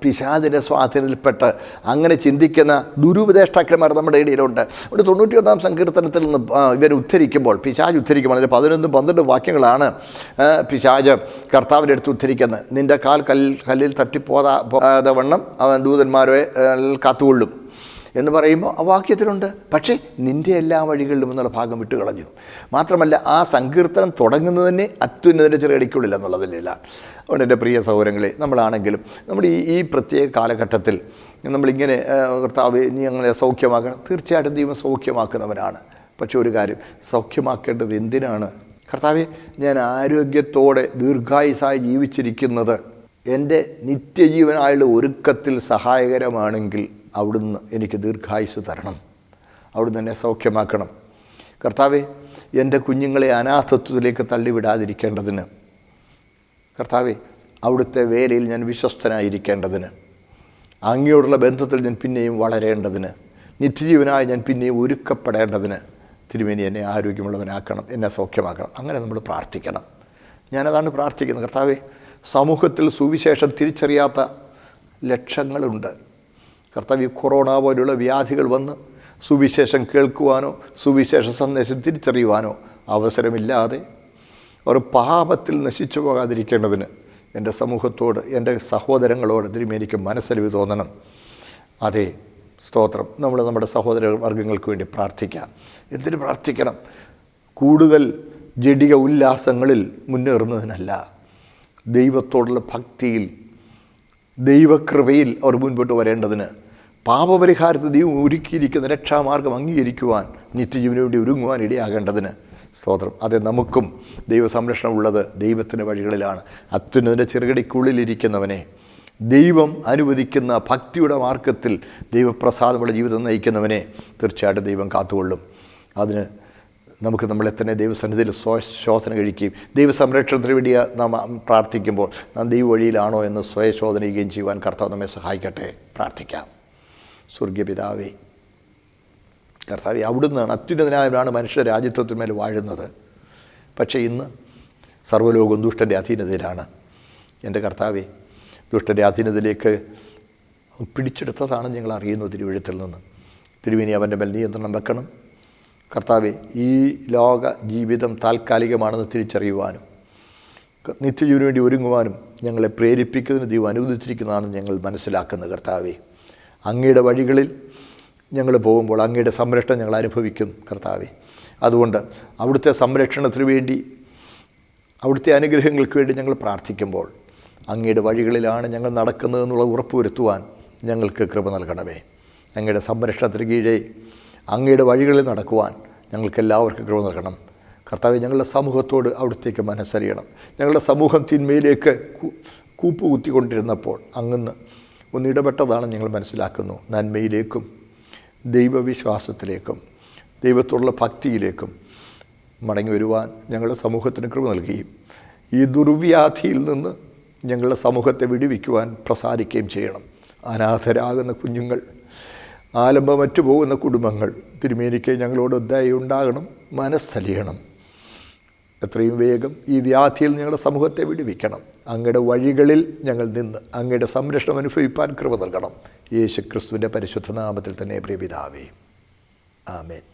പിശാചിൻ്റെ സ്വാധീനത്തിൽപ്പെട്ട് അങ്ങനെ ചിന്തിക്കുന്ന ദുരുപദേഷ്ടാക്കന്മാർ നമ്മുടെ ഇടയിലുണ്ട്. ഒരു 91-ാം സങ്കീർത്തനത്തിൽ നിന്ന് ഇവർ ഉദ്ധരിക്കുമ്പോൾ, പിശാച് ഉദ്ധരിക്കുമ്പോൾ, അതിൽ 11-12 വാക്യങ്ങളാണ് പിശാച് കർത്താവിൻ്റെ അടുത്ത് ഉദ്ധരിക്കുന്നത്. നിൻ്റെ കാൽ കല്ലിൽ തട്ടിപ്പോതാതെ വണ്ണം അവൻ ദൂതന്മാരെ കാത്തുകൊള്ളും എന്ന് പറയുമ്പോൾ ആ വാക്യത്തിലുണ്ട്. പക്ഷേ നിൻ്റെ എല്ലാ വഴികളിലും എന്നുള്ള ഭാഗം വിട്ട് കളഞ്ഞു. മാത്രമല്ല, ആ സങ്കീർത്തനം തുടങ്ങുന്നത് തന്നെ അത്യുന്നതിൻ്റെ ചെറുകടിക്കുള്ളിൽ എന്നുള്ളതില്ല. അതുകൊണ്ട് എൻ്റെ പ്രിയ സഹോദരങ്ങളെ, നമ്മളാണെങ്കിലും നമ്മുടെ ഈ പ്രത്യേക കാലഘട്ടത്തിൽ നമ്മളിങ്ങനെ കർത്താവ് നീ അങ്ങനെ സൗഖ്യമാക്കണം, തീർച്ചയായിട്ടും ദൈവം സൗഖ്യമാക്കുന്നവനാണ്. പക്ഷേ ഒരു കാര്യം, സൗഖ്യമാക്കേണ്ടത് എന്തിനാണ്? കർത്താവെ, ഞാൻ ആരോഗ്യത്തോടെ ദീർഘായുസ്സായി ജീവിച്ചിരിക്കുന്നത് എൻ്റെ നിത്യജീവനായുള്ള ഒരുക്കത്തിൽ സഹായകരമാണെങ്കിൽ അവിടുന്ന് എനിക്ക് ദീർഘായുസ് തരണം, അവിടുന്ന് എന്നെ സൗഖ്യമാക്കണം. കർത്താവെ, എൻ്റെ കുഞ്ഞുങ്ങളെ അനാഥത്വത്തിലേക്ക് തള്ളിവിടാതിരിക്കേണ്ടതിന്, കർത്താവെ, അവിടുത്തെ വേലയിൽ ഞാൻ വിശ്വസ്തനായിരിക്കേണ്ടതിന്, അങ്ങയോടുള്ള ബന്ധത്തിൽ ഞാൻ പിന്നെയും വളരേണ്ടതിന്, നിത്യജീവനായി ഞാൻ പിന്നെയും ഒരുക്കപ്പെടേണ്ടതിന് തിരുമേനി എന്നെ ആരോഗ്യമുള്ളവനാക്കണം, എന്നെ സൗഖ്യമാക്കണം. അങ്ങനെ നമ്മൾ പ്രാർത്ഥിക്കണം. ഞാനതാണ് പ്രാർത്ഥിക്കുന്നത്. കർത്താവെ, സമൂഹത്തിൽ സുവിശേഷം തിരിച്ചറിയാത്ത ലക്ഷങ്ങളുണ്ട്. കർത്താവ്, കൊറോണ പോലുള്ള വ്യാധികൾ വന്ന് സുവിശേഷം കേൾക്കുവാനോ സുവിശേഷ സന്ദേശം തിരിച്ചറിയുവാനോ അവസരമില്ലാതെ അവർ പാപത്തിൽ നശിച്ചു പോകാതിരിക്കേണ്ടതിന് എൻ്റെ സമൂഹത്തോട്, എൻ്റെ സഹോദരങ്ങളോട് തിരുമേനിക്ക് മനസ്സലിവ് തോന്നണം. അതെ, സ്തോത്രം. നമ്മൾ നമ്മുടെ സഹോദര വർഗ്ഗങ്ങൾക്ക് വേണ്ടി പ്രാർത്ഥിക്കാം. എന്തിനു പ്രാർത്ഥിക്കണം? കൂടുതൽ ജഡിക ഉല്ലാസങ്ങളിൽ മുന്നേറുന്നതിനല്ല, ദൈവത്തോടുള്ള ഭക്തിയിൽ, ദൈവകൃപയിൽ അവർ മുൻപോട്ട് വരേണ്ടതിന്, പാപപരിഹാരത്തിൽ ദൈവം ഒരുക്കിയിരിക്കുന്ന രക്ഷാമാർഗം അംഗീകരിക്കുവാൻ, നിത്യജീവന് വേണ്ടി ഒരുങ്ങുവാൻ ഇടയാകേണ്ടതിന്. സ്തോത്രം. അതെ, നമുക്കും ദൈവസംരക്ഷണം ഉള്ളത് ദൈവത്തിൻ്റെ വഴികളിലാണ്. അത്യുന്നതിൻ്റെ ചെറുകടിക്കുള്ളിലിരിക്കുന്നവനെ, ദൈവം അനുവദിക്കുന്ന ഭക്തിയുടെ മാർഗത്തിൽ ദൈവപ്രസാദമുള്ള ജീവിതം നയിക്കുന്നവനെ തീർച്ചയായിട്ടും ദൈവം കാത്തുകൊള്ളും. അതിന് നമുക്ക് നമ്മളെ തന്നെ ദൈവസന്നിധിയിൽ സ്വശോധന കഴിക്കുകയും ദൈവസംരക്ഷണത്തിന് വേണ്ടി നാം പ്രാർത്ഥിക്കുമ്പോൾ നാം ദൈവ വഴിയിലാണോ എന്ന് സ്വയശോധന ചെയ്യുകയും ചെയ്യുവാൻ കർത്താവ് നമ്മെ സഹായിക്കട്ടെ. പ്രാർത്ഥിക്കാം. സ്വർഗീയ പിതാവേ, കർത്താവേ, അവിടുന്നാണ് അത്യുന്നതനായവനാണ് മനുഷ്യരുടെ രാജ്യത്വത്തിന്മേൽ വാഴുന്നത്. പക്ഷേ ഇന്ന് സർവ്വലോകവും ദുഷ്ടൻ്റെ അധീനതയിലാണ്. എൻ്റെ കർത്താവേ, ദുഷ്ടൻ്റെ അധീനതയിലേക്ക് പിടിച്ചെടുത്തതാണ് ഞങ്ങൾ അറിയുന്നത് തിരുവഴുത്തിൽ നിന്ന്. തിരുവേനി അവൻ്റെ മേൽ നിയന്ത്രണം വെക്കണം. കർത്താവെ, ഈ ലോക ജീവിതം താൽക്കാലികമാണെന്ന് തിരിച്ചറിയുവാനും നിത്യജീവന് വേണ്ടി ഒരുങ്ങുവാനും ഞങ്ങളെ പ്രേരിപ്പിക്കുന്നതിന് ദൈവം അനുവദിച്ചിരിക്കുന്നതാണെന്ന് ഞങ്ങൾ മനസ്സിലാക്കുന്നത്. കർത്താവെ, അങ്ങയുടെ വഴികളിൽ ഞങ്ങൾ പോകുമ്പോൾ അങ്ങയുടെ സംരക്ഷണം ഞങ്ങൾ അനുഭവിക്കും. കർത്താവെ, അതുകൊണ്ട് അവിടുത്തെ സംരക്ഷണത്തിന് വേണ്ടി, അവിടുത്തെ അനുഗ്രഹങ്ങൾക്ക് വേണ്ടി ഞങ്ങൾ പ്രാർത്ഥിക്കുമ്പോൾ അങ്ങയുടെ വഴികളിലാണ് ഞങ്ങൾ നടക്കുന്നതെന്നുള്ള ഉറപ്പുവരുത്തുവാൻ ഞങ്ങൾക്ക് കൃപ നൽകണമേ. അങ്ങയുടെ സംരക്ഷണത്തിന് കീഴേ അങ്ങയുടെ വഴികളിൽ നടക്കുവാൻ ഞങ്ങൾക്കെല്ലാവർക്കും കൃപ നൽകണം. കർത്താവെ, ഞങ്ങളുടെ സമൂഹത്തോട് അവിടുത്തേക്ക് മനസ്സറിയണം. ഞങ്ങളുടെ സമൂഹം തിന്മയിലേക്ക് കൂപ്പുകുത്തിക്കൊണ്ടിരുന്നപ്പോൾ അങ്ങ് ഒന്ന് ഇടപെട്ടതാണ് ഞങ്ങൾ മനസ്സിലാക്കുന്നു. നന്മയിലേക്കും ദൈവവിശ്വാസത്തിലേക്കും ദൈവത്തോടുള്ള ഭക്തിയിലേക്കും മടങ്ങി വരുവാൻ ഞങ്ങളുടെ സമൂഹത്തിന് കൃപ നൽകുകയും ഈ ദുർവ്യാധിയിൽ നിന്ന് ഞങ്ങളുടെ സമൂഹത്തെ വിടുവിക്കുവാൻ പ്രസാരിക്കുകയും ചെയ്യണം. അനാഥരാകുന്ന കുഞ്ഞുങ്ങൾ, ആലംബമറ്റു പോകുന്ന കുടുംബങ്ങൾ, തിരുമേനിക്ക് ഞങ്ങളോട് ദയുണ്ടാകണം, മനസ്സലിയണം. എത്രയും വേഗം ഈ വ്യാധിയിൽ ഞങ്ങളുടെ സമൂഹത്തെ വിടുവിക്കണം. അങ്ങയുടെ വഴികളിൽ ഞങ്ങൾ നിന്ന് അങ്ങയുടെ സംരക്ഷണം അനുഭവിപ്പാൻ കൃപ നൽകണം. യേശു ക്രിസ്തുവിൻ്റെ പരിശുദ്ധ നാമത്തിൽ തന്നെ പ്രിയ പിതാവേ, ആമേൻ.